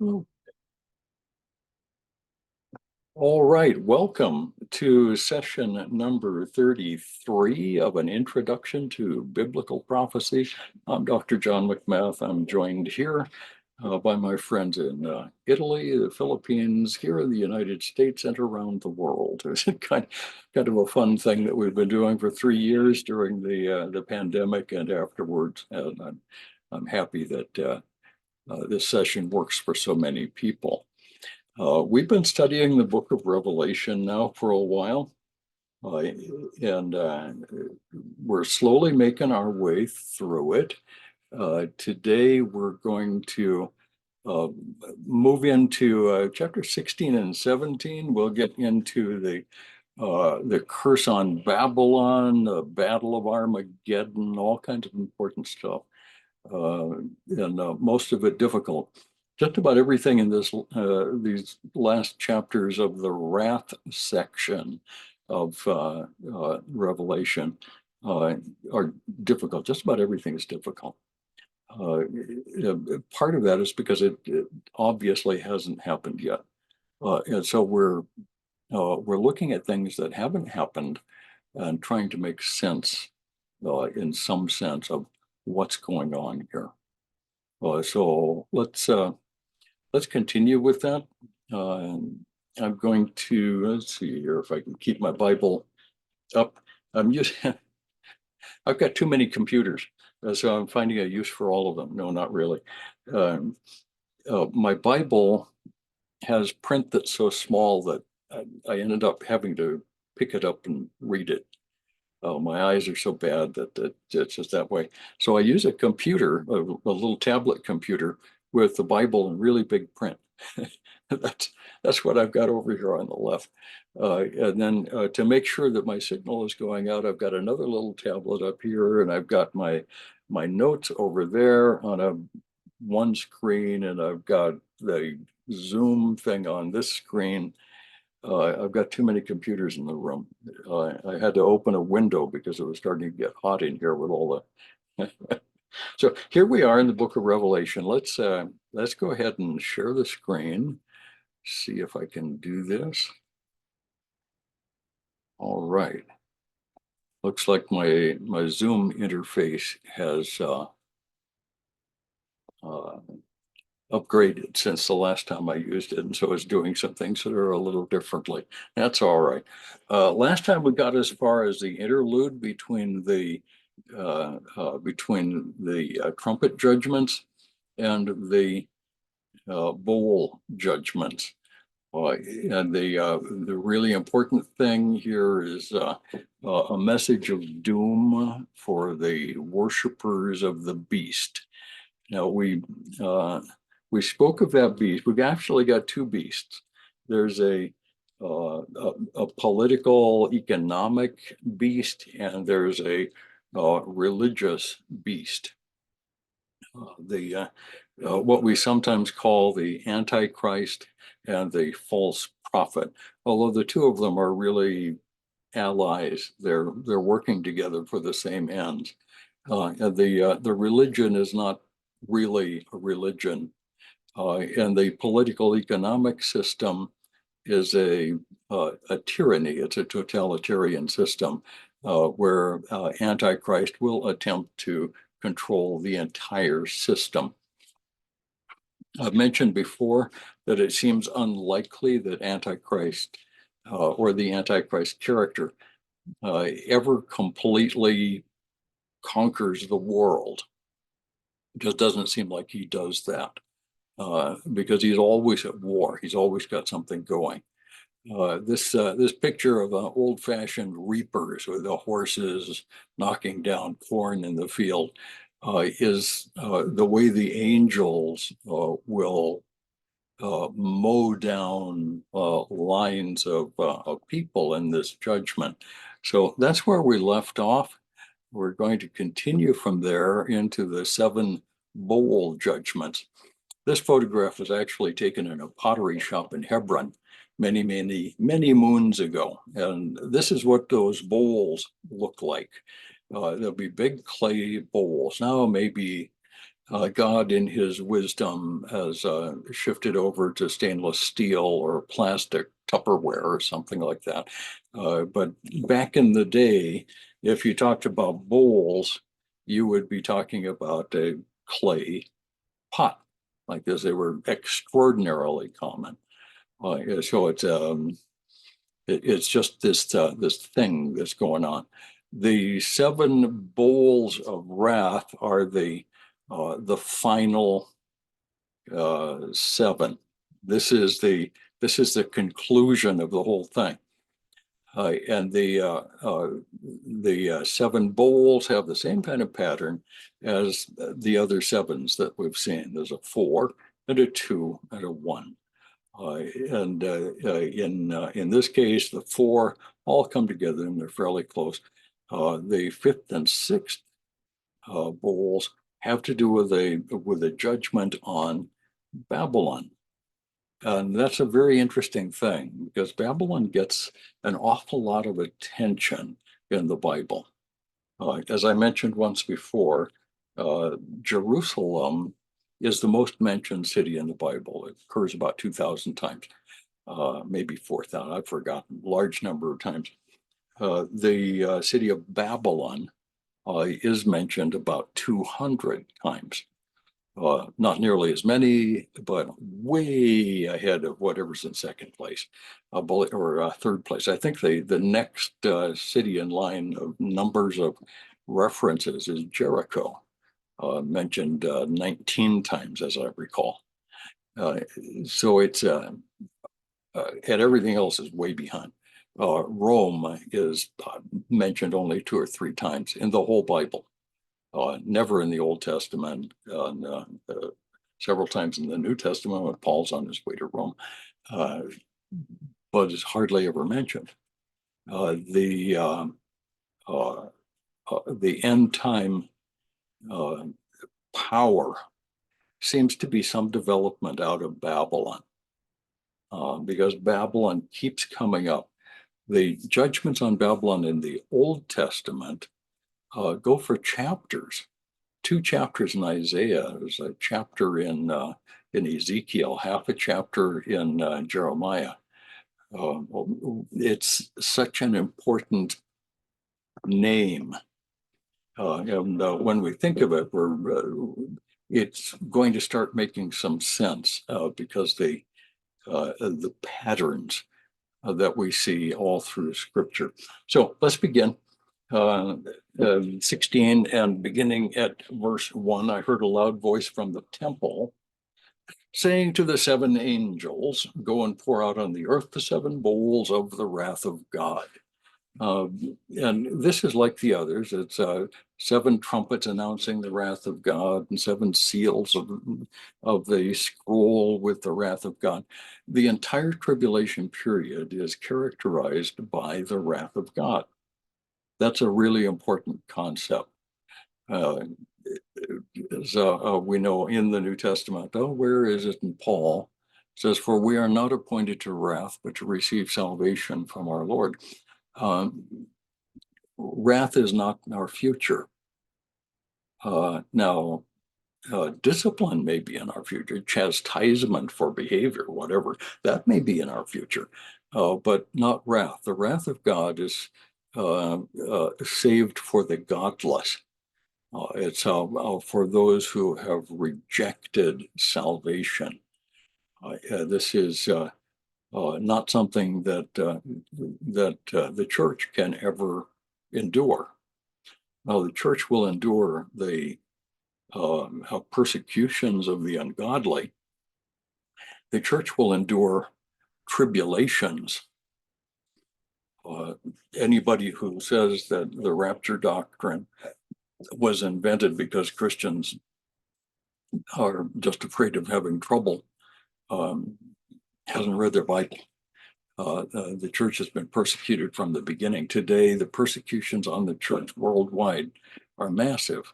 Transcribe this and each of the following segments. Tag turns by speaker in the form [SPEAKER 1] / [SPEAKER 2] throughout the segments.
[SPEAKER 1] All right, welcome to session number 33 of an introduction to biblical prophecy. I'm Dr. John McMath. I'm joined here by my friends in Italy, the Philippines, here in the United States, and around the world. It's kind of a fun thing that we've been doing for 3 years during the pandemic and afterwards. And I'm happy that this session works for so many people. We've been studying the book of Revelation now for a while, and we're slowly making our way through it. Today, we're going to uh, move into chapter 16 and 17. We'll get into the curse on Babylon, the Battle of Armageddon, all kinds of important stuff, and most of it difficult. Just about everything in these last chapters of the wrath section of Revelation are difficult. Just about everything is difficult. Part of that is because it obviously hasn't happened yet, and so we're looking at things that haven't happened and trying to make sense, in some sense, of what's going on here. So let's continue with that. I'm going to, let's see here if I can keep my Bible up. I've got too many computers, so I'm finding a use for all of them. No, not really. My Bible has print that's so small that I ended up having to pick it up and read it. My eyes are so bad that it's just that way. So I use a computer, a little tablet computer with the Bible in really big print. That's what I've got over here on the left. And then to make sure that my signal is going out, I've got another little tablet up here, and I've got my notes over there on one screen, and I've got the Zoom thing on this screen. I've got too many computers in the room. I had to open a window because it was starting to get hot in here with all the. So here we are in the book of Revelation. Let's go ahead and share the screen. See if I can do this. All right. Looks like my Zoom interface has upgraded since the last time I used it, and so it's doing some things that are a little differently. That's all right. Last time we got as far as the interlude between the trumpet judgments and the bowl judgments. And the really important thing here is a message of doom for the worshipers of the beast. Now we spoke of that beast. We've actually got two beasts. There's a political, economic beast, and there's a religious beast. What we sometimes call the Antichrist and the false prophet, although the two of them are really allies. They're working together for the same ends. And the religion is not really a religion, and the political economic system is a tyranny. It's a totalitarian system where Antichrist will attempt to control the entire system. I've mentioned before that it seems unlikely that Antichrist or the Antichrist character ever completely conquers the world. It just doesn't seem like he does that because he's always at war. He's always got something going. This picture of old-fashioned reapers with the horses knocking down corn in the field is the way the angels will mow down lines of people in this judgment. So that's where we left off. We're going to continue from there into the seven bowl judgments. This photograph was actually taken in a pottery shop in Hebron many moons ago. And this is what those bowls look like. There'll be big clay bowls. Now maybe God, in his wisdom, has shifted over to stainless steel or plastic Tupperware or something like that. But back in the day, if you talked about bowls, you would be talking about a clay pot like this. They were extraordinarily common. So it's just this thing that's going on. The seven bowls of wrath are the final seven. This is the conclusion of the whole thing. And the seven bowls have the same kind of pattern as the other sevens that we've seen. There's a 4 and a 2 and a 1. And in this case, the 4 all come together and they're fairly close. The fifth and sixth bowls have to do with a judgment on Babylon. And that's a very interesting thing because Babylon gets an awful lot of attention in the Bible. As I mentioned once before, Jerusalem is the most mentioned city in the Bible. It occurs about 2,000 times, maybe 4,000. I've forgotten, large number of times. The city of Babylon is mentioned about 200 times. Not nearly as many, but way ahead of whatever's in second place, or third place. I think the next city in line of numbers of references is Jericho, mentioned 19 times, as I recall. So it's and everything else is way behind. Rome is mentioned only 2 or 3 times in the whole Bible. Never in the Old Testament, several times in the New Testament when Paul's on his way to Rome, but is hardly ever mentioned. The end time power seems to be some development out of Babylon, because Babylon keeps coming up. The judgments on Babylon in the Old Testament go for chapters. 2 chapters in Isaiah. There's a chapter in Ezekiel, half a chapter in Jeremiah. It's such an important name, and when we think of it, it's going to start making some sense because the patterns that we see all through Scripture. So let's begin. 16 and beginning at verse 1, I heard a loud voice from the temple saying to the 7 angels, go and pour out on the earth the 7 bowls of the wrath of God. And this is like the others. It's 7 trumpets announcing the wrath of God and 7 seals of the scroll with the wrath of God. The entire tribulation period is characterized by the wrath of God. That's a really important concept. We know in the New Testament, where is it in Paul? It says, for we are not appointed to wrath, but to receive salvation from our Lord. Wrath is not our future. Now, discipline may be in our future, chastisement for behavior, whatever, that may be in our future, but not wrath. The wrath of God is saved for the godless. It's for those who have rejected salvation. This is not something that the church can ever endure. Now, the church will endure the persecutions of the ungodly. The church will endure tribulations. Anybody who says that the rapture doctrine was invented because Christians are just afraid of having trouble hasn't read their Bible. The church has been persecuted from the beginning. Today, the persecutions on the church worldwide are massive.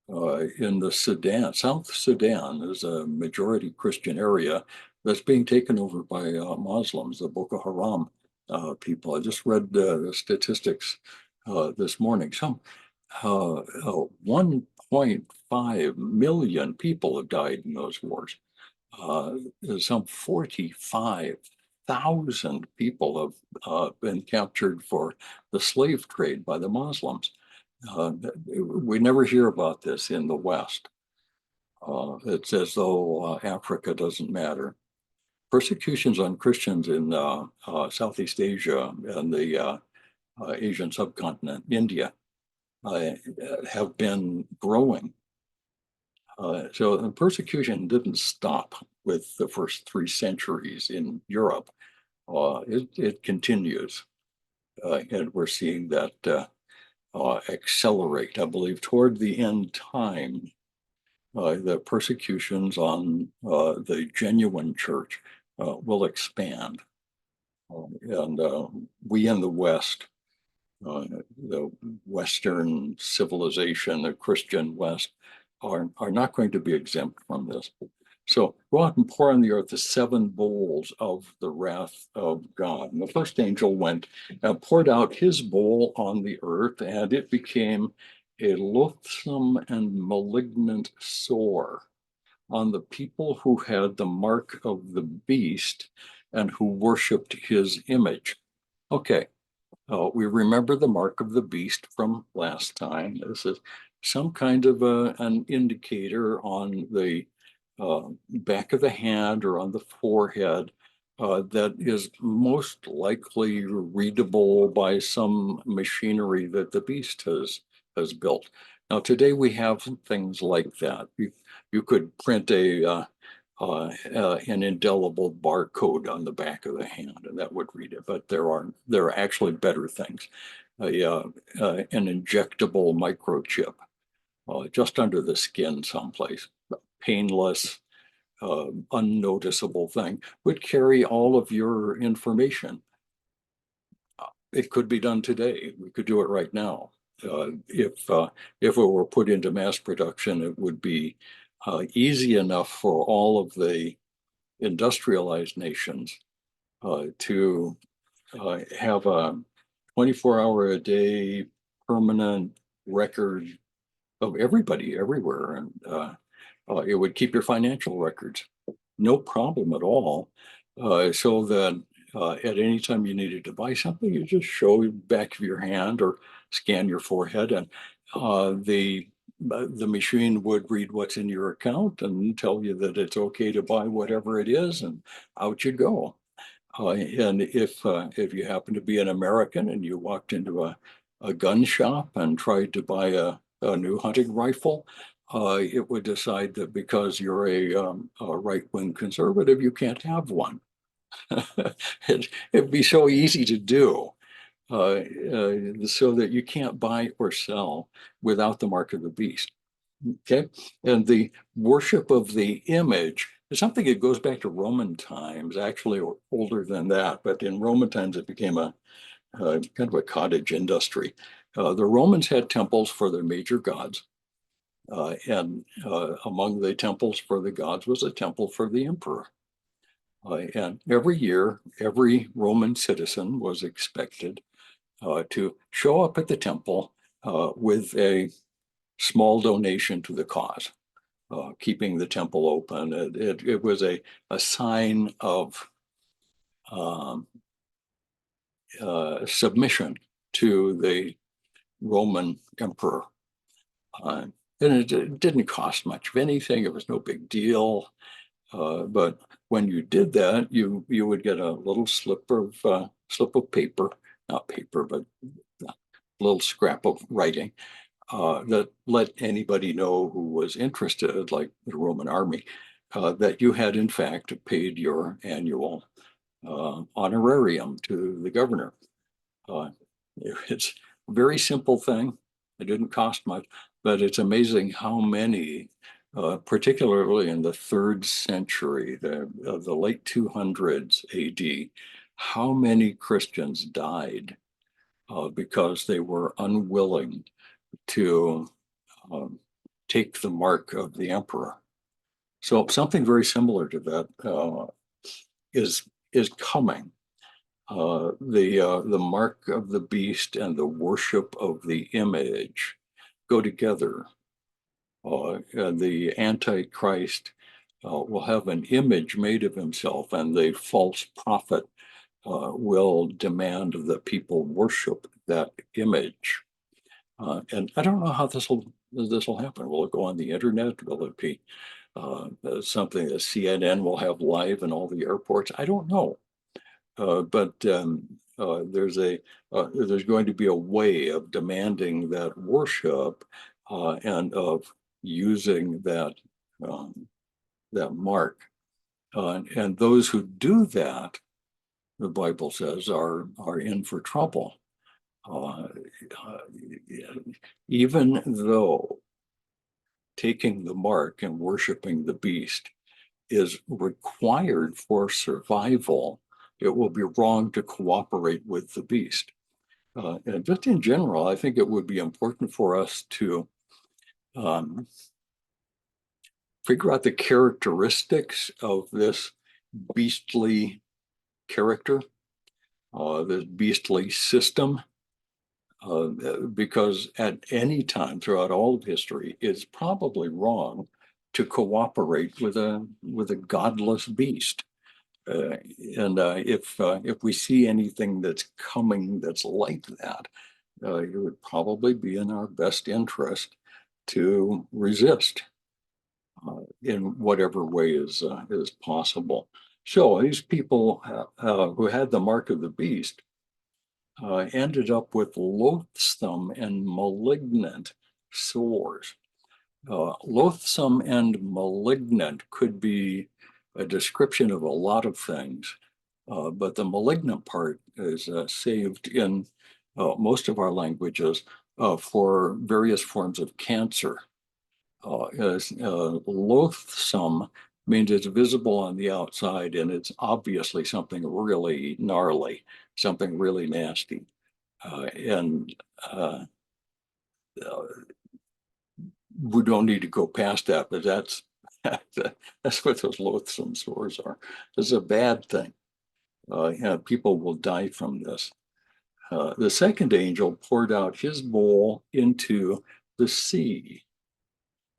[SPEAKER 1] In the Sudan, South Sudan is a majority Christian area that's being taken over by Muslims, the Boko Haram people. I just read the statistics this morning. 1 1.5 million people have died in those wars. Some 45,000 people have been captured for the slave trade by the Muslims. We never hear about this in the West. It's as though Africa doesn't matter. Persecutions on Christians in Southeast Asia and the Asian subcontinent, India, have been growing. So the persecution didn't stop with the first 3 centuries in Europe. It continues. And we're seeing that accelerate. I believe toward the end time, the persecutions on the genuine church will expand. And we in the West, the Western civilization, the Christian West, are not going to be exempt from this. So go out and pour on the earth the 7 bowls of the wrath of God. And the first angel went and poured out his bowl on the earth, and it became a loathsome and malignant sore on the people who had the mark of the beast and who worshiped his image. Okay, we remember the mark of the beast from last time. This is some kind of an indicator on the back of the hand or on the forehead that is most likely readable by some machinery that the beast has built. Now, today we have things like that. You could print an indelible barcode on the back of the hand, and that would read it. But there are actually better things. An injectable microchip just under the skin someplace, painless, unnoticeable thing, would carry all of your information. It could be done today. We could do it right now. If it were put into mass production, it would be easy enough for all of the industrialized nations to have a 24-hour a day permanent record of everybody everywhere. And it would keep your financial records, no problem at all. So that at any time you needed to buy something, you just show the back of your hand or scan your forehead, and the machine would read what's in your account and tell you that it's okay to buy whatever it is, and out you go. And if you happen to be an American and you walked into a gun shop and tried to buy a new hunting rifle, it would decide that because you're a right-wing conservative, you can't have one. It'd be so easy to do, so that you can't buy or sell without the mark of the beast. Okay, and the worship of the image is something that goes back to Roman times, actually older than that. But in Roman times, it became a kind of a cottage industry. The Romans had temples for their major gods. And among the temples for the gods was a temple for the emperor. And every year, every Roman citizen was expected to show up at the temple with a small donation to the cause, keeping the temple open. It was a sign of submission to the Roman emperor. And it didn't cost much of anything. It was no big deal. But when you did that, you would get a little slip of paper, not paper, but a little scrap of writing that let anybody know who was interested, like the Roman army, that you had in fact paid your annual honorarium to the governor. It's a very simple thing. It didn't cost much, but it's amazing how many, particularly in the 3rd century, the late 200s AD, how many Christians died because they were unwilling to take the mark of the emperor. So something very similar to that is coming. The mark of the beast and the worship of the image go together. And the Antichrist will have an image made of himself, and the false prophet will demand that people worship that image. And I don't know how this will happen. Will it go on the internet? Will it be something that CNN will have live in all the airports? I don't know. But there's going to be a way of demanding that worship and of using that mark. And those who do that, the Bible says, are in for trouble. Uh, uh, Even though taking the mark and worshiping the beast is required for survival, it will be wrong to cooperate with the beast. And just in general, I think it would be important for us to um, figure out the characteristics of this beastly character, this beastly system, because at any time throughout all of history, it's probably wrong to cooperate with a godless beast. Uh, and if we see anything that's coming that's like that, it would probably be in our best interest to resist in whatever way is possible. So these people who had the mark of the beast ended up with loathsome and malignant sores. Loathsome and malignant could be a description of a lot of things, but the malignant part is saved in most of our languages for various forms of cancer. Loathsome means it's visible on the outside and it's obviously something really gnarly, something really nasty. And uh, we don't need to go past that, but that's what those loathsome sores are. It's a bad thing. People will die from this. The second angel poured out his bowl into the sea,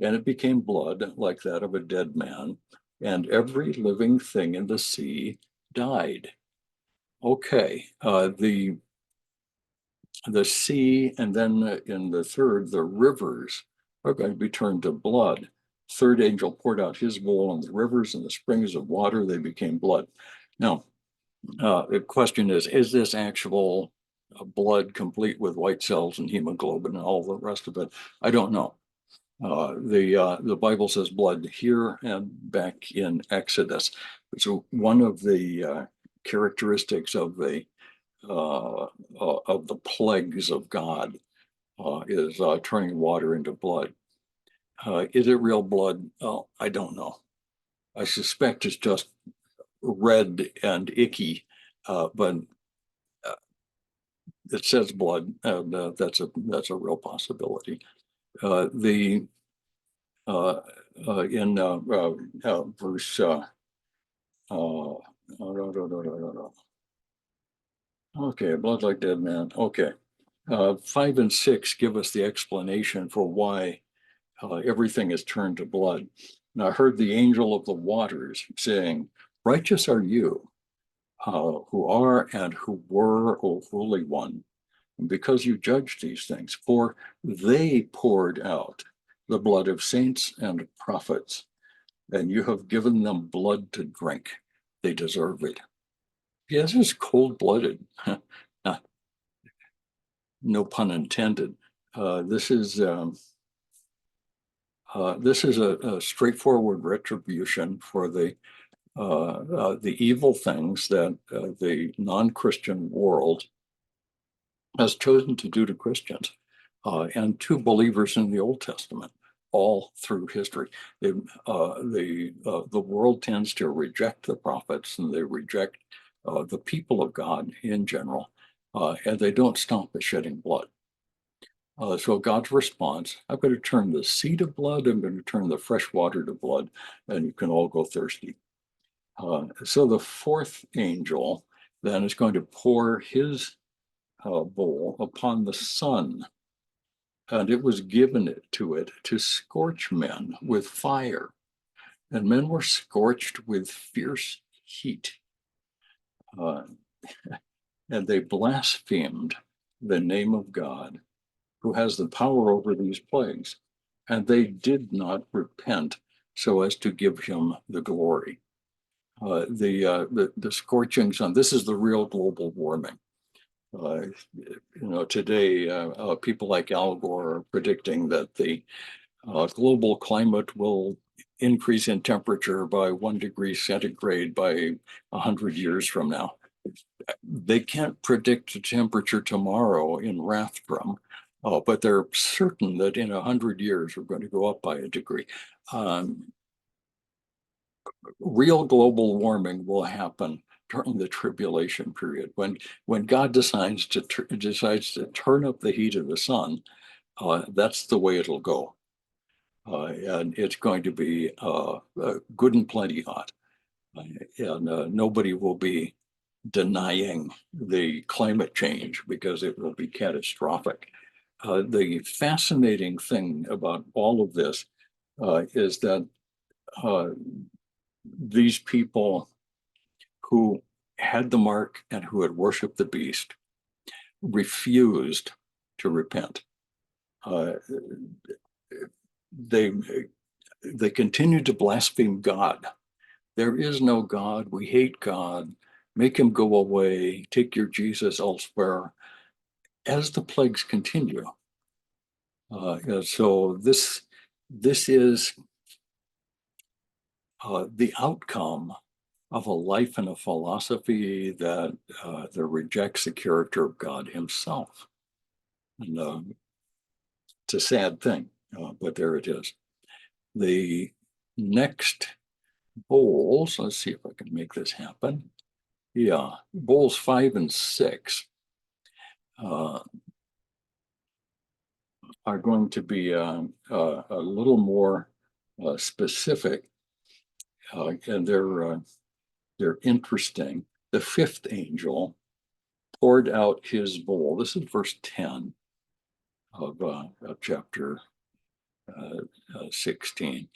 [SPEAKER 1] and it became blood like that of a dead man, and every living thing in the sea died. Okay, the sea, and then in the third, the rivers are going to be turned to blood. Third angel poured out his bowl on the rivers and the springs of water, they became blood. Now, the question is this actual blood complete with white cells and hemoglobin and all the rest of it? I don't know. The Bible says blood here and back in Exodus. So one of the characteristics of the plagues of God is turning water into blood. Is it real blood? Oh, I don't know. I suspect it's just red and icky, but it says blood, and that's a real possibility. The in verse no, no, no, no, no, no. Okay, blood like dead man. Okay, 5 and 6 give us the explanation for why everything is turned to blood. And I heard the angel of the waters saying, "Righteous are you, who are and who were, O Holy One, because you judge these things, for they poured out the blood of saints and prophets, and you have given them blood to drink. They deserve it." Yeah, this is cold-blooded. No pun intended. This is a straightforward retribution for the evil things that the non-Christian world has chosen to do to Christians and to believers in the Old Testament all through history. The world tends to reject the prophets and they reject the people of God in general, and they don't stop at shedding blood. So God's response, I'm going to turn the sea to blood, I'm going to turn the fresh water to blood, and you can all go thirsty. So the fourth angel then is going to pour his bowl upon the sun. and it was given to it to scorch men with fire. And men were scorched with fierce heat. Uh, and they blasphemed the name of God, who has the power over these plagues. And they did not repent so as to give him the glory. The scorching sun, this is the real global warming. Today, people like Al Gore are predicting that the global climate will increase in temperature by 1 degree centigrade by 100 years from now. They can't predict the temperature tomorrow in Rathdrum, but they're certain that in 100 years we're going to go up by a degree. Real global warming will happen during the tribulation period when God decides to turn up the heat of the sun. That's the way it'll go. And it's going to be good and plenty hot. And nobody will be denying the climate change because it will be catastrophic. The fascinating thing about all of this is that these people who had the mark and who had worshiped the beast refused to repent. They continued to blaspheme God. There is no God. We hate God. Make him go away. Take your Jesus elsewhere. As the plagues continue. So this is the outcome of a life and a philosophy that rejects the character of God himself. And it's a sad thing, but there it is. The next bowls, let's see if I can make this happen. Yeah, bowls 5 and 6 are going to be a little more specific, and they're interesting. The fifth angel poured out his bowl. This is verse 10 of chapter 16.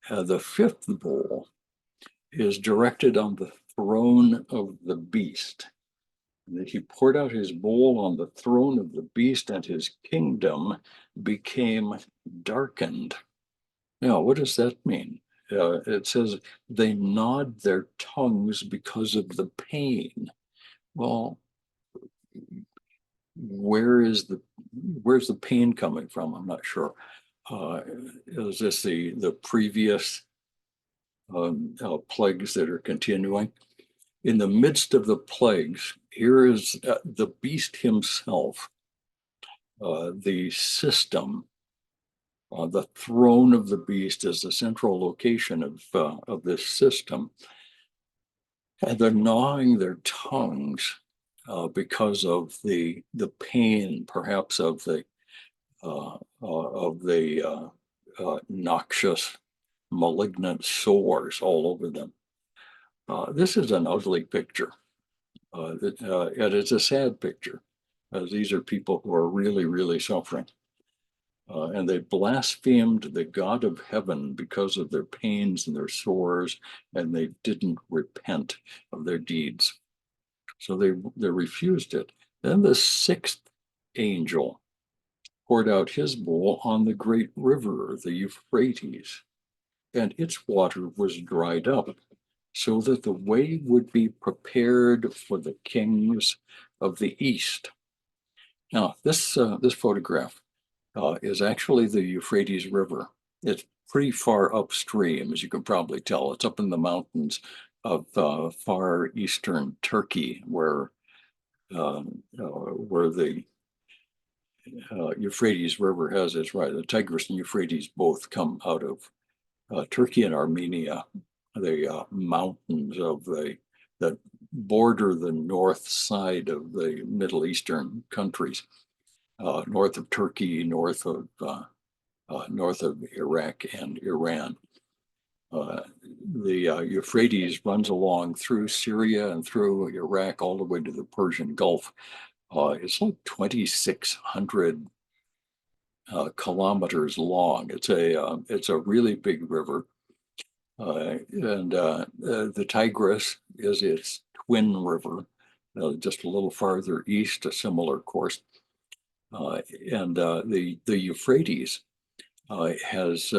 [SPEAKER 1] The fifth bowl is directed on the throne of the beast. And that he poured out his bowl on the throne of the beast, and his kingdom became darkened. Now, what does that mean? It says they gnawed their tongues because of the pain. Well, where's the pain coming from? I'm not sure. Is this the previous plagues that are continuing? In the midst of the plagues, here is the beast himself, the system. The throne of the beast is the central location of this system. And they're gnawing their tongues because of the pain, perhaps of the noxious, malignant sores all over them. This is an ugly picture, and it's a sad picture, as these are people who are really, really suffering. And they blasphemed the God of heaven because of their pains and their sores, and they didn't repent of their deeds. So they refused it. Then the sixth angel poured out his bowl on the great river, the Euphrates, and its water was dried up, so that the way would be prepared for the kings of the east. Now, this photograph is actually the Euphrates River. It's pretty far upstream, as you can probably tell. It's up in the mountains of far eastern Turkey, where the Euphrates River has its right. The Tigris and Euphrates both come out of Turkey and Armenia, the mountains of that border the north side of the Middle Eastern countries, north of Turkey, north of Iraq and Iran. The Euphrates runs along through Syria and through Iraq all the way to the Persian Gulf. It's like 2,600 kilometers long. It's a really big river. And the Tigris is its twin river, just a little farther east, a similar course. And the Euphrates has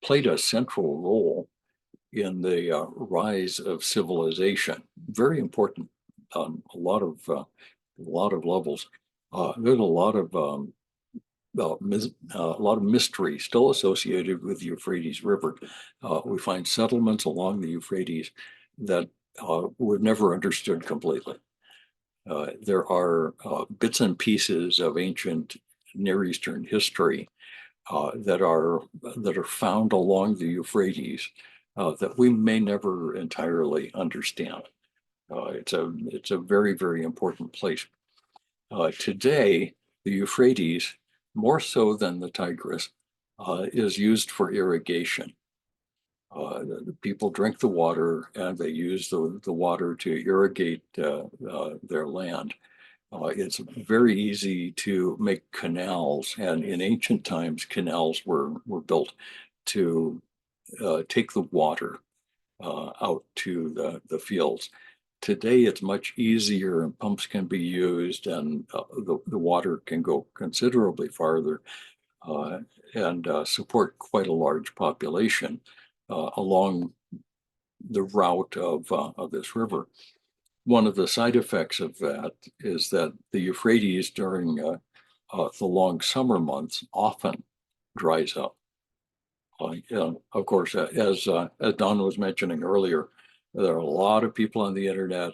[SPEAKER 1] played a central role in the rise of civilization. Very important on a lot of levels. There's a lot of mystery still associated with the Euphrates River. We find settlements along the Euphrates that we've never understood completely. There are bits and pieces of ancient Near Eastern history that are found along the Euphrates that we may never entirely understand. It's a very, very important place. Today, the Euphrates, more so than the Tigris, is used for irrigation. People drink the water and they use the water to irrigate their land. It's very easy to make canals, and in ancient times, canals were built to take the water out to the fields. Today, it's much easier, and pumps can be used, and the water can go considerably farther and support quite a large population along the route of this river. One of the side effects of that is that the Euphrates during the long summer months often dries up. Of course, as Don was mentioning earlier, there are a lot of people on the internet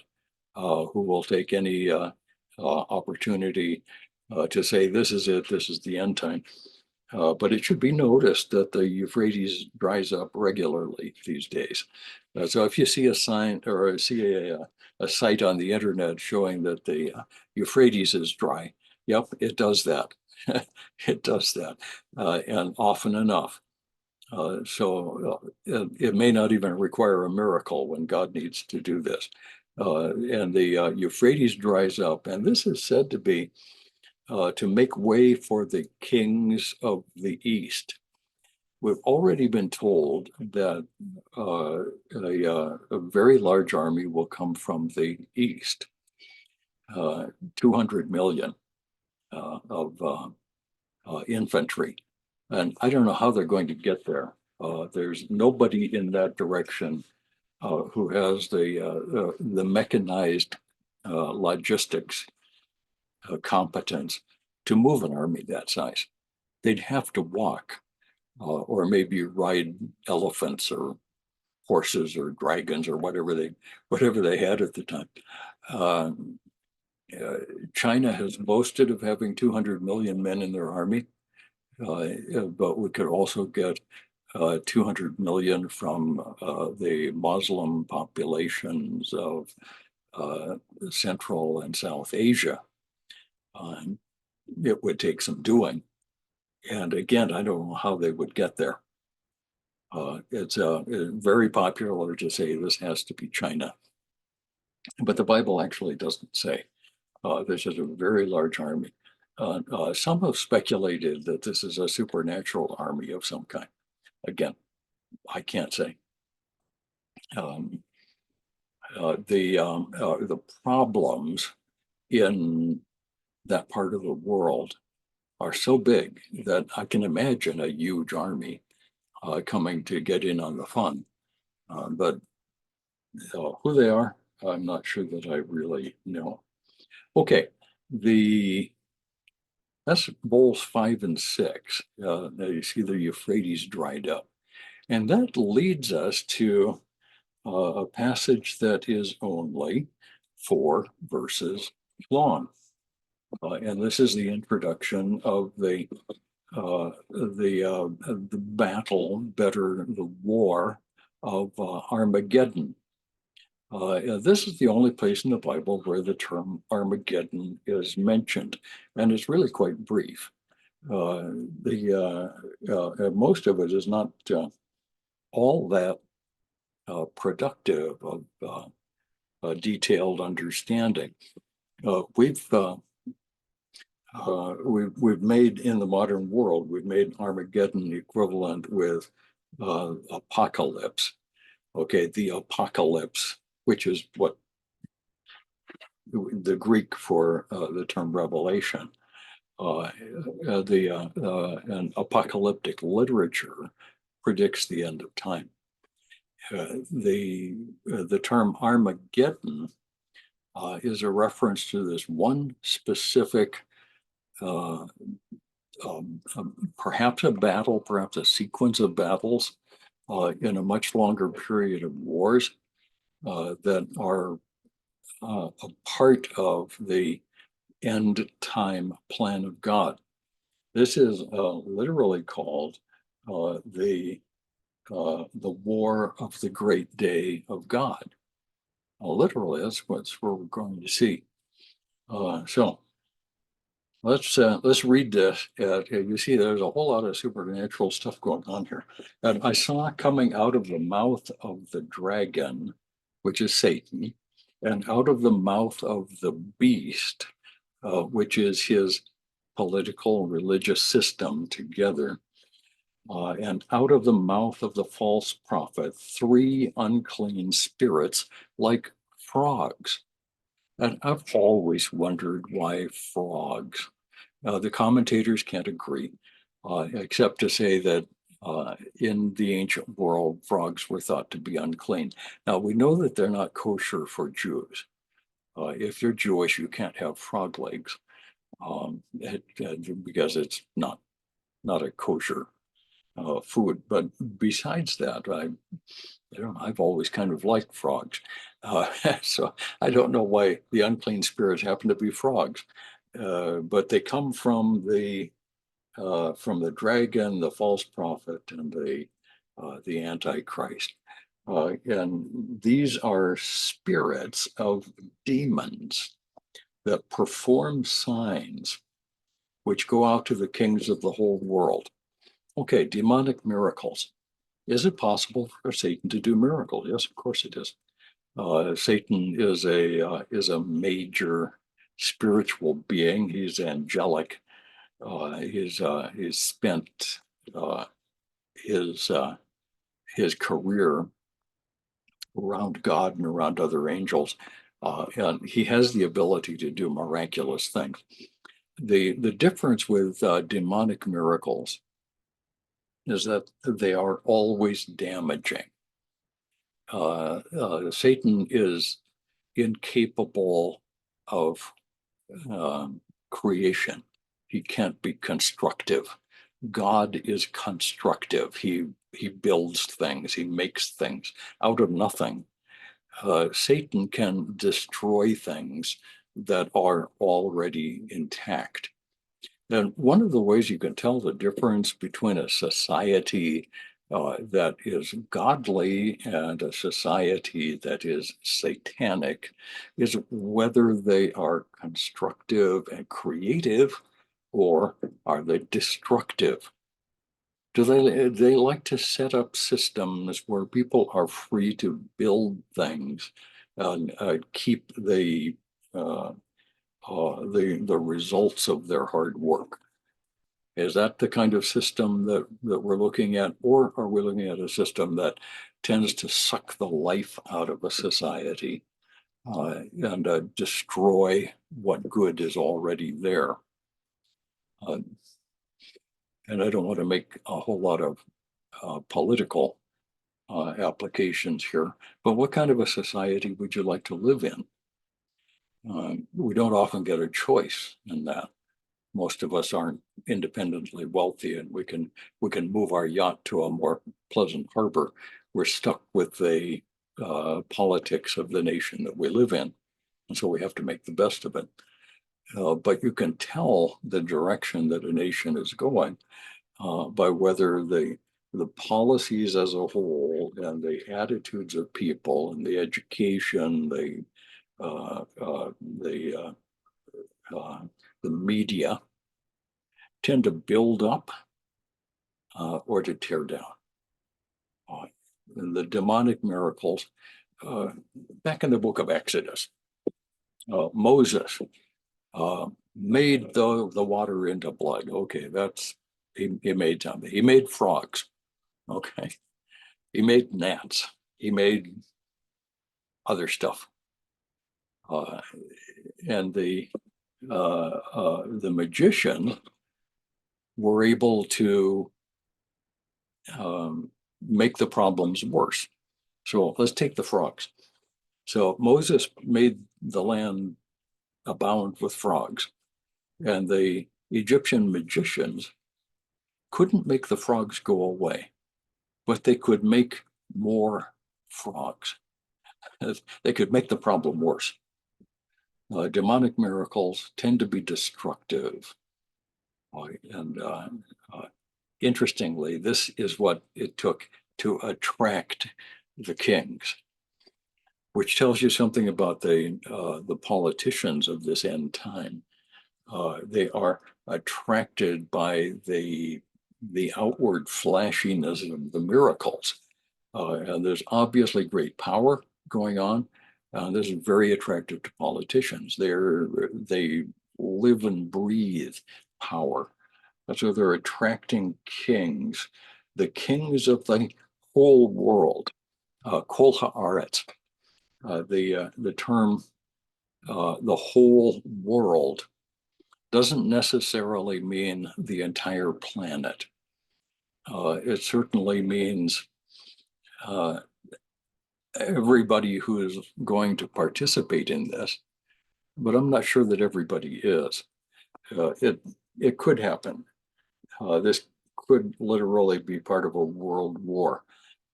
[SPEAKER 1] who will take any opportunity to say this is it, this is the end time. But it should be noticed that the Euphrates dries up regularly these days. So if you see a sign or see a site on the internet showing that the Euphrates is dry, yep, it does that. It does that, and often enough. It may not even require a miracle when God needs to do this. And the Euphrates dries up, and this is said to be to make way for the kings of the East. We've already been told that a very large army will come from the East, 200 million of infantry. And I don't know how they're going to get there. There's nobody in that direction who has the mechanized logistics competence to move an army that size. They'd have to walk or maybe ride elephants or horses or dragons or whatever they had at the time. Um, China has boasted of having 200 million men in their army, but we could also get 200 million from the Muslim populations of Central and South Asia. It would take some doing. And again, I don't know how they would get there. It's very popular to say this has to be China. But the Bible actually doesn't say. This is a very large army. Some have speculated that this is a supernatural army of some kind. Again, I can't say. The problems in that part of the world are so big that I can imagine a huge army coming to get in on the fun. But who they are, I'm not sure that I really know. Okay, that's bowls 5 and 6. Now you see the Euphrates dried up. And that leads us to a passage that is only 4 verses long. And this is the introduction of the battle, better the war of Armageddon. This is the only place in the Bible where the term Armageddon is mentioned, and it's really quite brief. Most of it is not all that productive of detailed understanding. We've We've made in the modern world, we've made Armageddon equivalent with apocalypse. Okay, the apocalypse, which is what the Greek for the term revelation. And apocalyptic literature predicts the end of time. The term Armageddon is a reference to this one specific, perhaps a battle, perhaps a sequence of battles in a much longer period of wars that are a part of the end time plan of God. This is literally called the war of the great day of God. Literally, that's what we're going to see. So let's read this. You see, there's a whole lot of supernatural stuff going on here. And I saw coming out of the mouth of the dragon, which is Satan, and out of the mouth of the beast, which is his political and religious system together, and out of the mouth of the false prophet, 3 unclean spirits like frogs. And I've always wondered why frogs. The commentators can't agree, except to say that in the ancient world, frogs were thought to be unclean. Now, we know that they're not kosher for Jews. If you're Jewish, you can't have frog legs because it's not a kosher food. But besides that, I don't know, I've always kind of liked frogs. So I don't know why the unclean spirits happen to be frogs, but they come from the dragon, the false prophet, and the Antichrist. And these are spirits of demons that perform signs which go out to the kings of the whole world. Okay, demonic miracles. Is it possible for Satan to do miracles? Yes, of course it is. Satan is a major spiritual being. He's angelic. He's spent his career around God and around other angels, and he has the ability to do miraculous things. The difference with demonic miracles is that they are always damaging. Satan is incapable of creation. He can't be constructive. God is constructive. He builds things. He makes things out of nothing. Satan can destroy things that are already intact. And one of the ways you can tell the difference between a society that is godly and a society that is satanic is whether they are constructive and creative, or are they destructive? Do they like to set up systems where people are free to build things and keep the results of their hard work? Is that the kind of system that we're looking at, or are we looking at a system that tends to suck the life out of a society and destroy what good is already there? And I don't want to make a whole lot of political applications here, but what kind of a society would you like to live in? We don't often get a choice in that. Most of us aren't independently wealthy, and we can move our yacht to a more pleasant harbor. We're stuck with the politics of the nation that we live in, and so we have to make the best of it. But you can tell the direction that a nation is going by whether the policies as a whole and the attitudes of people and the education, the media tend to build up or to tear down. And the demonic miracles, back in the book of Exodus, Moses made the water into blood. Okay, he made something. He made frogs. Okay, he made gnats. He made other stuff. Uh, and the magician were able to make the problems worse. So let's take the frogs. So Moses made the land abound with frogs, and the Egyptian magicians couldn't make the frogs go away, but they could make more frogs. They could make the problem worse. Demonic miracles tend to be destructive. And interestingly, this is what it took to attract the kings, which tells you something about the politicians of this end time. They are attracted by the outward flashiness of the miracles, and there's obviously great power going on. This is very attractive to politicians. They live and breathe power. So they're attracting kings, the kings of the whole world, kol haaretz. The term the whole world doesn't necessarily mean the entire planet. It certainly means uh, everybody who is going to participate in this, but I'm not sure that everybody is. It could happen. This could literally be part of a world war.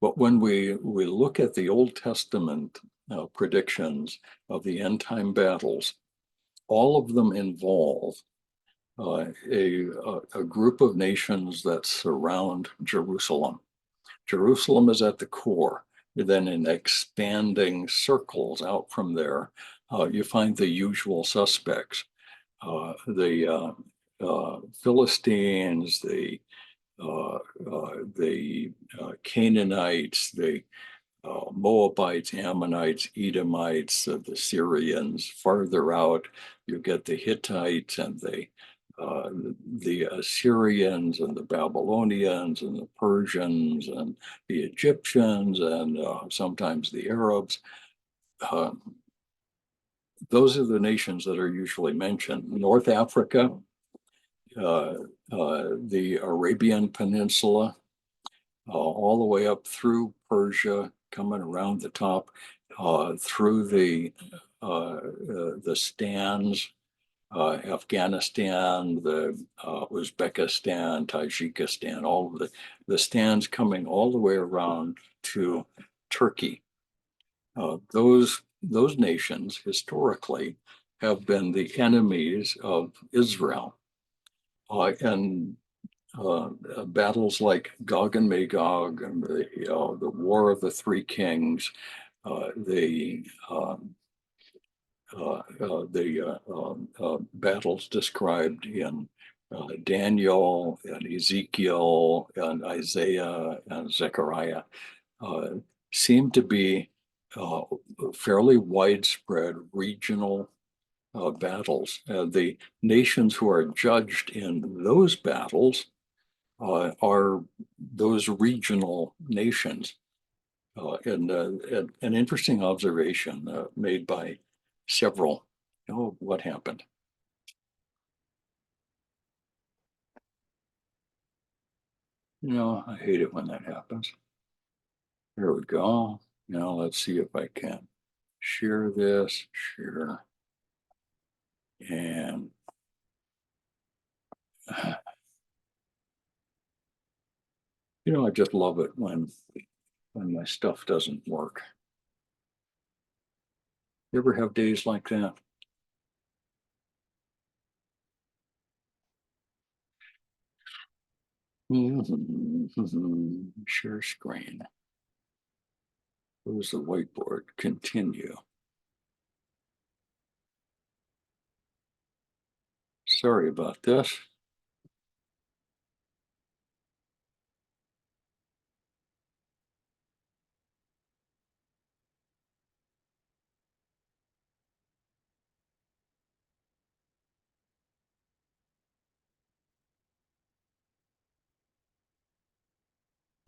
[SPEAKER 1] But when we look at the Old Testament predictions of the end time battles, all of them involve a group of nations that surround Jerusalem. Jerusalem is at the core. Then in expanding circles out from there, you find the usual suspects, the Philistines, the Canaanites, the Moabites, Ammonites, Edomites, the Syrians. Farther out, you get the Hittites and the Assyrians and the Babylonians and the Persians and the Egyptians and sometimes the Arabs. Uh, those are the nations that are usually mentioned. North Africa, uh, the Arabian Peninsula, all the way up through Persia, coming around the top, through the stands, Afghanistan, the Uzbekistan, Tajikistan, all of the stands coming all the way around to Turkey. Those nations historically have been the enemies of Israel. And battles like Gog and Magog and the War of the Three Kings, the battles described in Daniel and Ezekiel and Isaiah and Zechariah uh, seem to be uh, fairly widespread regional battles. The nations who are judged in those battles are those regional nations. And an interesting observation made by several. Oh, what happened? I hate it when that happens. Here we go. Now let's see if I can share this, share, and I just love it when my stuff doesn't work. You ever have days like that? Share screen. Close the whiteboard. Continue. Sorry about this.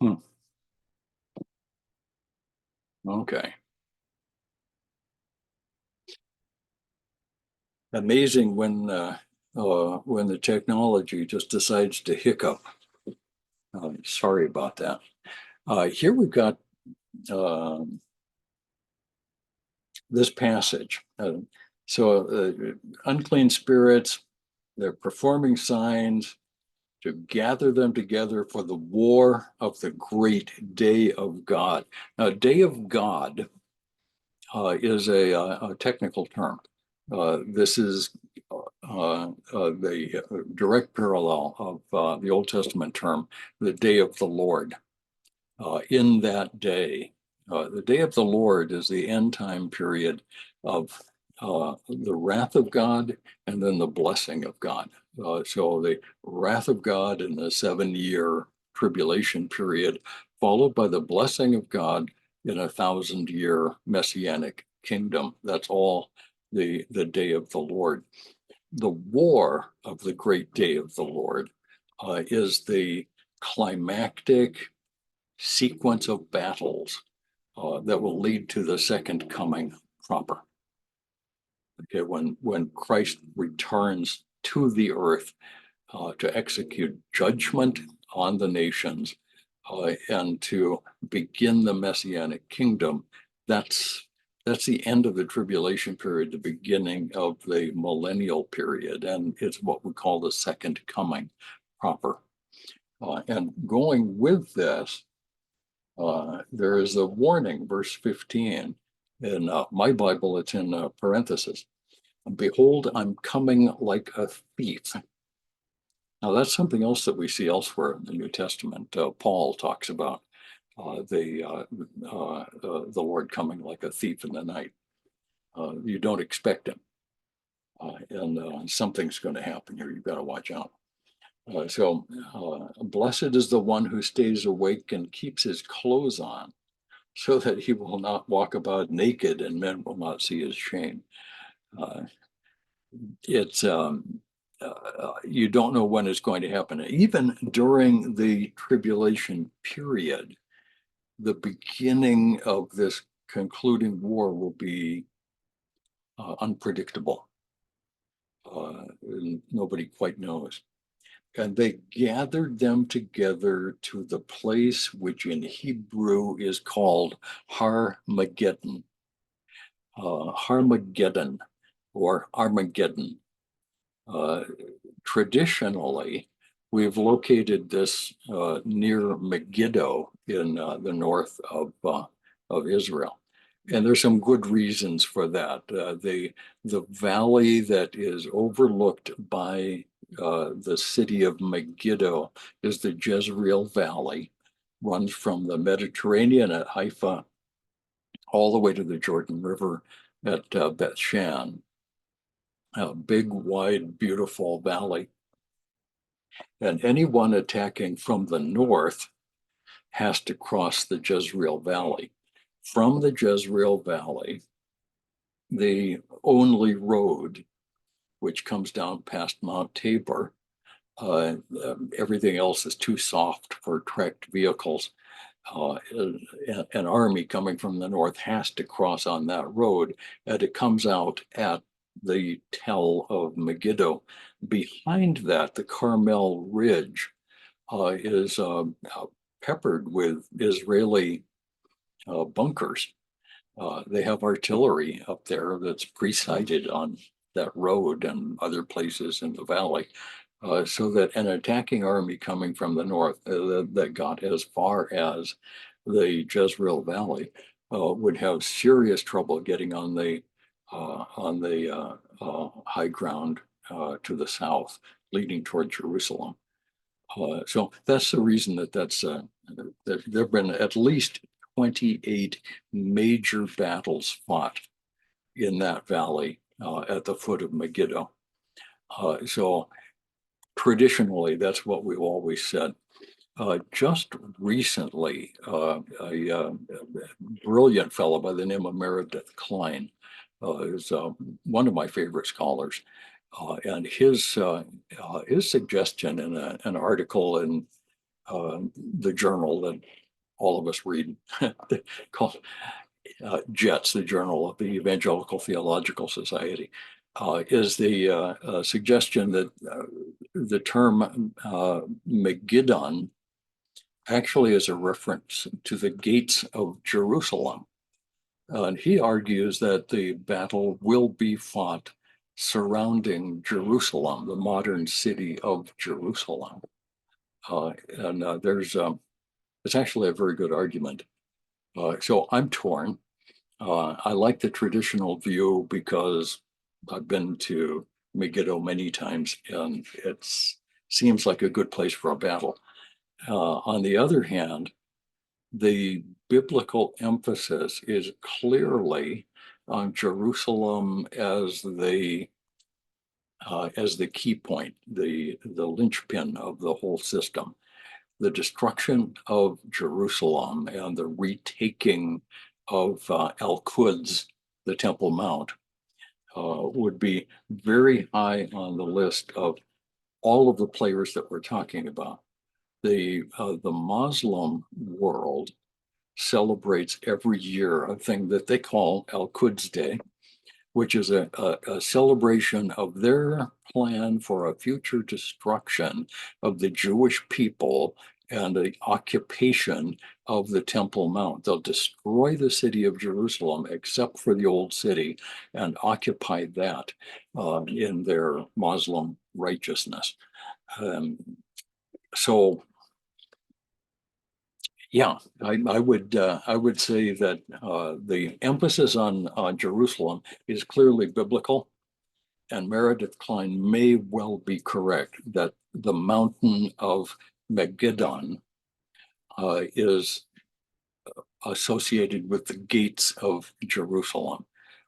[SPEAKER 1] Hmm. Okay. Amazing when the technology just decides to hiccup. Sorry about that. Here we've got um this passage. Unclean spirits, they're performing signs to gather them together for the war of the great day of God. Now, day of God is a technical term. This is the direct parallel of the Old Testament term, the day of the Lord. In that day, the day of the Lord is the end time period of the wrath of God and then the blessing of God. So the wrath of God in the 7 year tribulation period, followed by the blessing of God in a 1,000 year messianic kingdom. That's all the day of the Lord. The war of the great day of the Lord is the climactic sequence of battles that will lead to the second coming proper. Okay, when Christ returns to the earth to execute judgment on the nations and to begin the messianic kingdom, that's that's the end of the tribulation period, the beginning of the millennial period, and it's what we call the second coming proper. And going with this, there is a warning, verse 15. In my Bible, it's in parentheses. Behold, I'm coming like a thief. Now, that's something else that we see elsewhere in the New Testament. Paul talks about the Lord coming like a thief in the night. You don't expect him, and something's going to happen here. You've got to watch out. Blessed is the one who stays awake and keeps his clothes on, so that he will not walk about naked and men will not see his shame. Uh, it's You don't know when it's going to happen. Even during the tribulation period, the beginning of this concluding war will be unpredictable. Nobody quite knows. And they gathered them together to the place which in Hebrew is called Har Mageddon. Harmageddon or Armageddon. Uh, Traditionally, we've located this near Megiddo in the north of Israel. And there's some good reasons for that. The valley that is overlooked by the city of Megiddo is the Jezreel Valley, runs from the Mediterranean at Haifa all the way to the Jordan River at Beth Shan, a big, wide, beautiful valley. And anyone attacking from the north has to cross the Jezreel Valley. From the Jezreel Valley, the only road, which comes down past Mount Tabor, everything else is too soft for tracked vehicles. An army coming from the north has to cross on that road, and it comes out at the tell of Megiddo. Behind that, the Carmel Ridge is peppered with Israeli bunkers. They have artillery up there that's pre-sighted on that road and other places in the valley, so that an attacking army coming from the north that got as far as the Jezreel Valley would have serious trouble getting on the high ground to the south, leading toward Jerusalem. So that's the reason that there have been at least 28 major battles fought in that valley at the foot of Megiddo. So traditionally, that's what we've always said. Just recently, a brilliant fellow by the name of Meredith Kline is one of my favorite scholars. And his suggestion in an article in the journal that all of us read, called JETS, the Journal of the Evangelical Theological Society, is the suggestion that the term Megiddo actually is a reference to the gates of Jerusalem. And he argues that the battle will be fought surrounding Jerusalem, the modern city of Jerusalem. It's actually a very good argument. So I'm torn. I like the traditional view because I've been to Megiddo many times, and it seems like a good place for a battle. On the other hand, the biblical emphasis is clearly on Jerusalem as the key point, the linchpin of the whole system. The destruction of Jerusalem and the retaking of Al-Quds, the Temple Mount, would be very high on the list of all of the players that we're talking about. The Muslim world celebrates every year a thing that they call Al-Quds Day, which is a celebration of their plan for a future destruction of the Jewish people and the occupation of the Temple Mount. They'll destroy the city of Jerusalem, except for the old city, and occupy that in their Muslim righteousness. So, yeah, I would say that the emphasis on Jerusalem is clearly biblical, and Meredith Klein may well be correct that the mountain of Megiddo is associated with the gates of Jerusalem.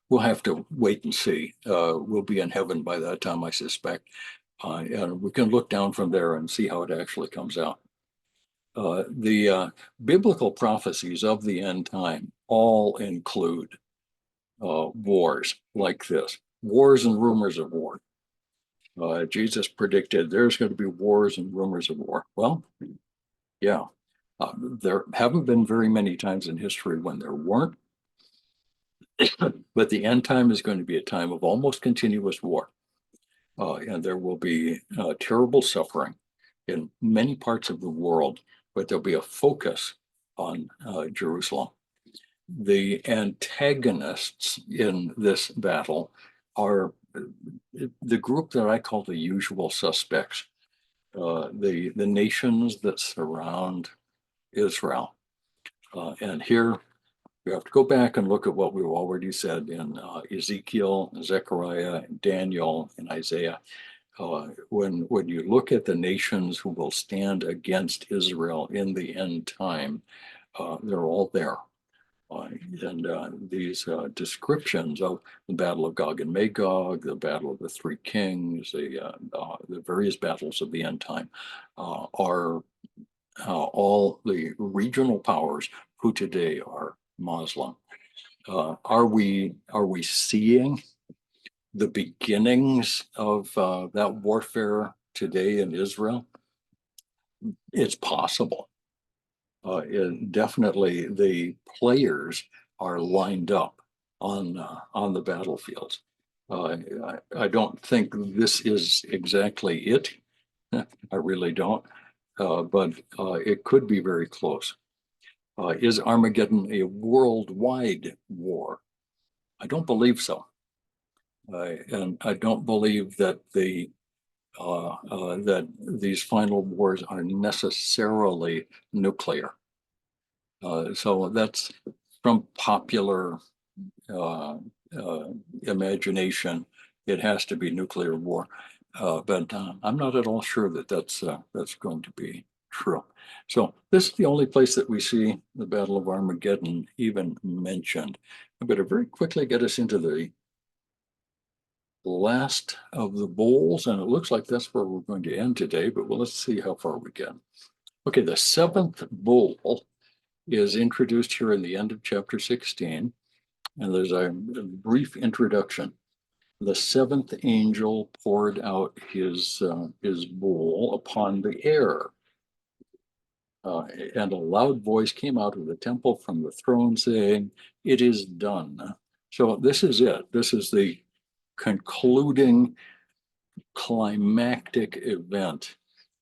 [SPEAKER 1] We'll have to wait and see. We'll be in heaven by that time, I suspect. And we can look down from there and see how it actually comes out. The biblical prophecies of the end time all include wars like this, wars and rumors of war. Jesus predicted there's going to be wars and rumors of war. Well, yeah, there haven't been very many times in history when there weren't, but the end time is going to be a time of almost continuous war. And there will be terrible suffering in many parts of the world, but there'll be a focus on Jerusalem. The antagonists in this battle are the group that I call the usual suspects, the nations that surround Israel. And here we have to go back and look at what we've already said in Ezekiel, Zechariah, Daniel, and Isaiah. When you look at the nations who will stand against Israel in the end time, they're all there. And these descriptions of the Battle of Gog and Magog, the Battle of the Three Kings, the various battles of the end time are all the regional powers who today are Muslim. Are we seeing the beginnings of that warfare today in Israel? It's possible. Definitely, the players are lined up on the battlefields. I don't think this is exactly it. I really don't, but it could be very close. Is Armageddon a worldwide war? I don't believe so. And I don't believe that that these final wars are necessarily nuclear. So that's from popular imagination. It has to be nuclear war, but I'm not at all sure that that's going to be true. So this is the only place that we see the Battle of Armageddon even mentioned. I'm going to very quickly get us into the last of the bowls, and it looks like that's where we're going to end today, but let's see how far we get. Okay, the seventh bowl is introduced here in the end of chapter 16, and there's a brief introduction. The seventh angel poured out his bowl upon the air. And a loud voice came out of the temple from the throne saying, "It is done." So this is it. This is the concluding climactic event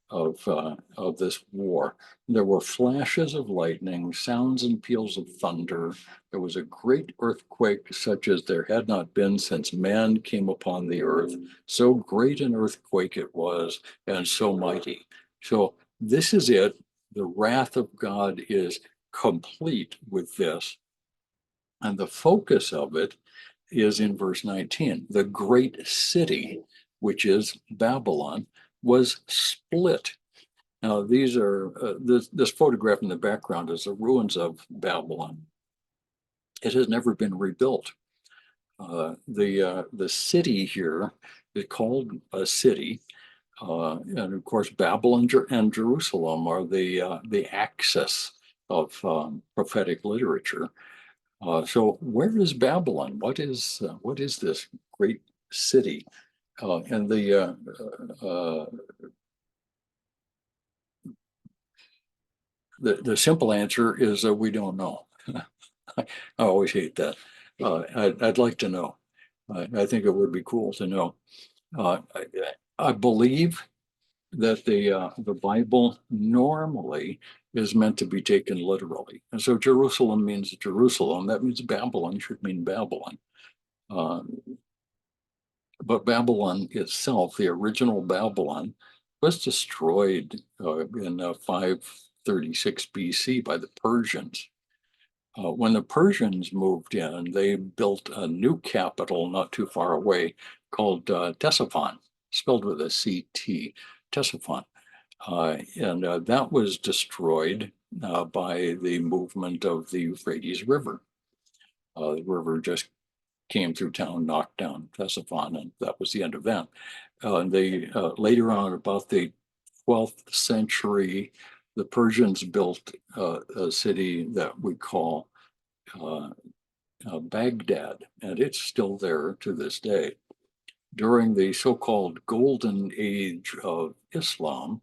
[SPEAKER 1] of this war. There were flashes of lightning, sounds and peals of thunder. There was a great earthquake, such as there had not been since man came upon the earth. So great an earthquake it was, and so mighty. So this is it. The wrath of God is complete with this. And the focus of it is in verse 19. The great city, which is Babylon, was split. Now, these are this photograph in the background is the ruins of Babylon. It has never been rebuilt. The city here is called a city, and of course, Babylon and Jerusalem are the axis of prophetic literature. So, where is Babylon? What is this great city? And the simple answer is we don't know. I always hate that. I'd like to know. I think it would be cool to know. I, I believe that the Bible normally is meant to be taken literally, and so Jerusalem means Jerusalem. That means Babylon should mean Babylon. Uh, but Babylon itself, the original Babylon, was destroyed in 536 BC by the Persians. When the Persians moved in, they built a new capital not too far away called Ctesiphon, spelled with a CT, Ctesiphon. And that was destroyed by the movement of the Euphrates River. The river just came through town, knocked down Ctesiphon, and that was the end of that. They later on, about the 12th century, the Persians built a city that we call Baghdad, and it's still there to this day. During the so-called golden age of Islam,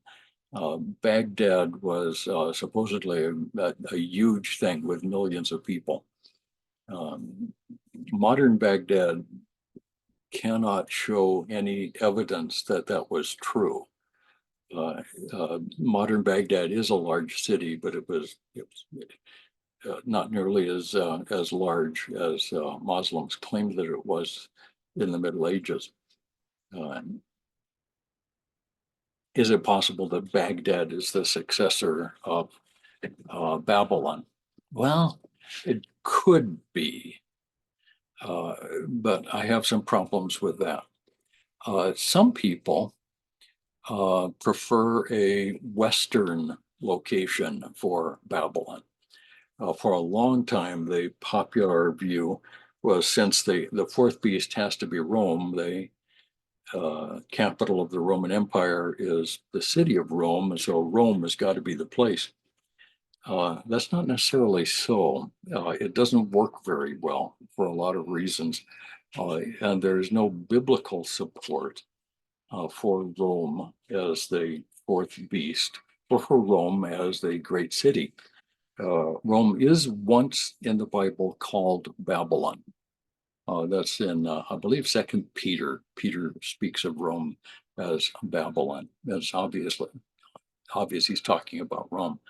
[SPEAKER 1] Baghdad was supposedly a huge thing with millions of people. Modern Baghdad cannot show any evidence that that was true. Modern Baghdad is a large city, but it was not nearly as large as Muslims claimed that it was in the Middle Ages. Is it possible that Baghdad is the successor of Babylon? Well, it could be, but I have some problems with that. Some people prefer a Western location for Babylon. For a long time, the popular view was, since the fourth beast has to be Rome, the capital of the Roman Empire is the city of Rome, and so Rome has got to be the place. That's not necessarily so. It doesn't work very well for a lot of reasons, and there's no biblical support for Rome as the fourth beast, or for Rome as the great city. Rome is once in the Bible called Babylon. That's in, I believe, Second Peter. Peter speaks of Rome as Babylon. That's obvious he's talking about Rome.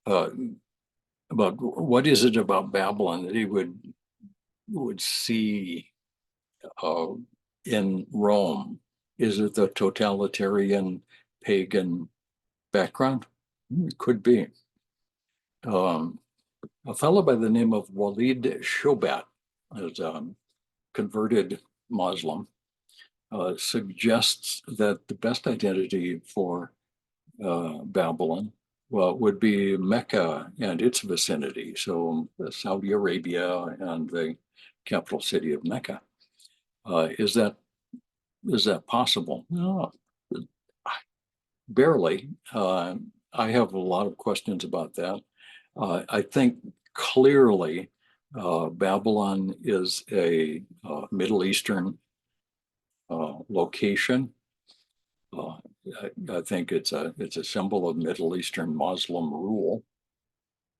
[SPEAKER 1] But what is it about Babylon that he would see in Rome? Is it the totalitarian pagan background? It could be. A fellow by the name of Walid Shobat, is converted Muslim, suggests that the best identity for Babylon, well, would be Mecca and its vicinity. So Saudi Arabia and the capital city of Mecca. Is that possible? No, barely. I have a lot of questions about that. I think clearly Babylon is a Middle Eastern location. I think it's a symbol of Middle Eastern Muslim rule.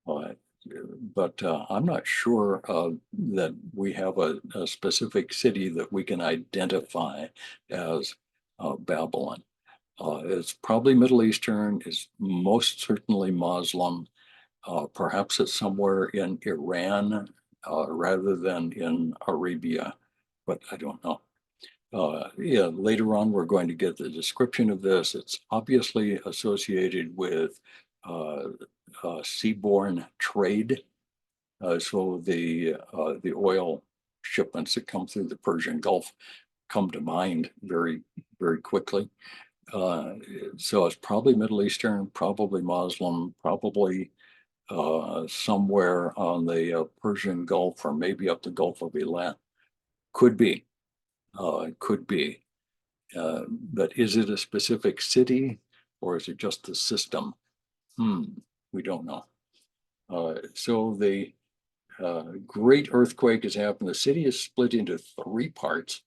[SPEAKER 1] But I'm not sure that we have a specific city that we can identify as Babylon. It's probably Middle Eastern, it's most certainly Muslim. Perhaps it's somewhere in Iran rather than in Arabia, but I don't know. Yeah, later on, we're going to get the description of this. It's obviously associated with seaborne trade. So the oil shipments that come through the Persian Gulf come to mind very, very quickly. So it's probably Middle Eastern, probably Muslim, probably somewhere on the Persian Gulf or maybe up the Gulf of Iran. Could be. Could be. But is it a specific city or is it just the system? We don't know. So the great earthquake has happened. The city is split into 3 parts,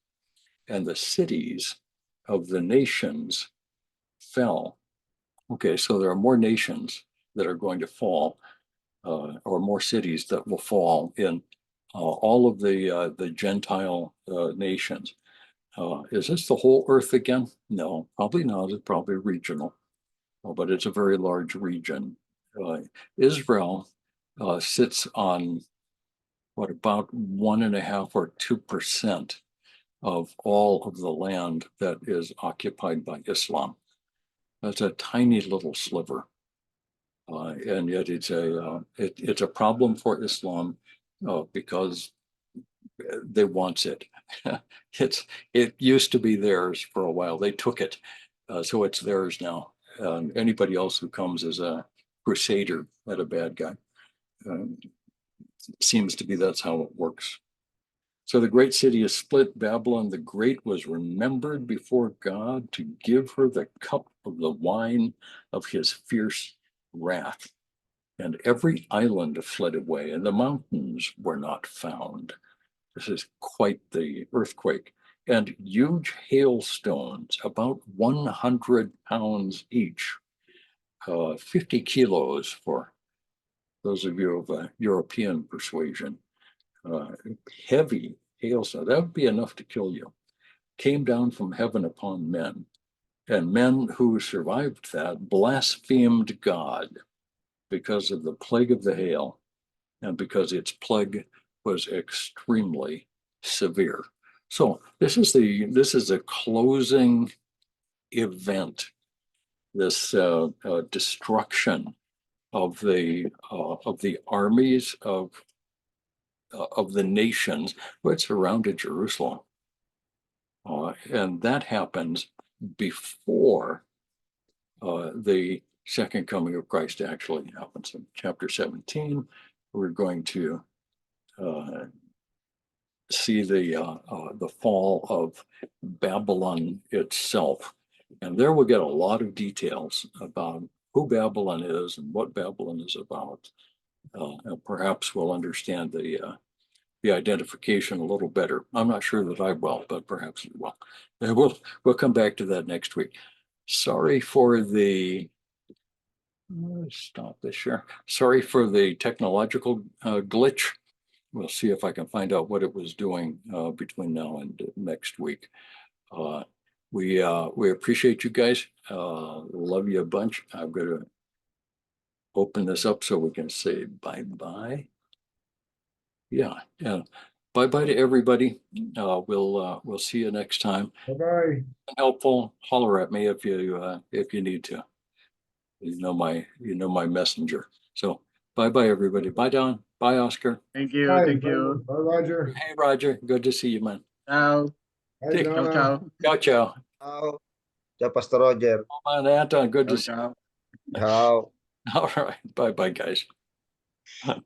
[SPEAKER 1] and the cities of the nations fell. Okay, so there are more nations that are going to fall, or more cities that will fall in all of the Gentile nations. Is this the whole earth again? No, probably not. It's probably regional, but it's a very large region. Israel sits on what, about 1.5 or 2% of all of the land that is occupied by Islam. That's a tiny little sliver, and yet it's a problem for Islam because they want it. It used to be theirs for a while. They took it, so it's theirs now. Anybody else who comes as a crusader, not a bad guy. Seems to be that's how it works. So the great city is split. Babylon the Great was remembered before God to give her the cup of the wine of his fierce wrath. And every island fled away, and the mountains were not found. This is quite the earthquake. And huge hailstones, about 100 pounds each, 50 kilos for those of you of European persuasion. Heavy hailstone, that would be enough to kill you, came down from heaven upon men. And men who survived that blasphemed God because of the plague of the hail and because its plague was extremely severe. So this is the closing event, this destruction of the armies of the nations that surrounded Jerusalem. And that happens before the second coming of Christ actually happens. In chapter 17, we're going to see the fall of Babylon itself. And there we'll get a lot of details about who Babylon is and what Babylon is about. And perhaps we'll understand the identification a little better. I'm not sure that I will, but perhaps we will. And we'll come back to that next week. Sorry for the stop this share. Sorry for the technological glitch. We'll see if I can find out what it was doing between now and next week. We appreciate you guys. Love you a bunch. I'm going to open this up so we can say bye-bye. Yeah. Bye-bye to everybody. We'll see you next time.
[SPEAKER 2] Bye-bye.
[SPEAKER 1] Helpful, holler at me if you need to. You know my messenger. So bye-bye everybody. Bye Don. Bye Oscar.
[SPEAKER 3] Thank you.
[SPEAKER 2] Bye.
[SPEAKER 3] Thank you.
[SPEAKER 2] Bye, Roger.
[SPEAKER 1] Hey Roger. Good to see you, man.
[SPEAKER 3] Ciao.
[SPEAKER 2] Bye,
[SPEAKER 1] Take-
[SPEAKER 3] Ciao,
[SPEAKER 2] Donna.
[SPEAKER 3] ciao.
[SPEAKER 1] Ciao, ciao.
[SPEAKER 4] Ciao. Ciao, Pastor Roger.
[SPEAKER 1] Come on, Anton. Good to
[SPEAKER 3] Ciao,
[SPEAKER 1] see
[SPEAKER 3] ciao.
[SPEAKER 4] Ciao.
[SPEAKER 1] you. All right. Bye-bye, guys.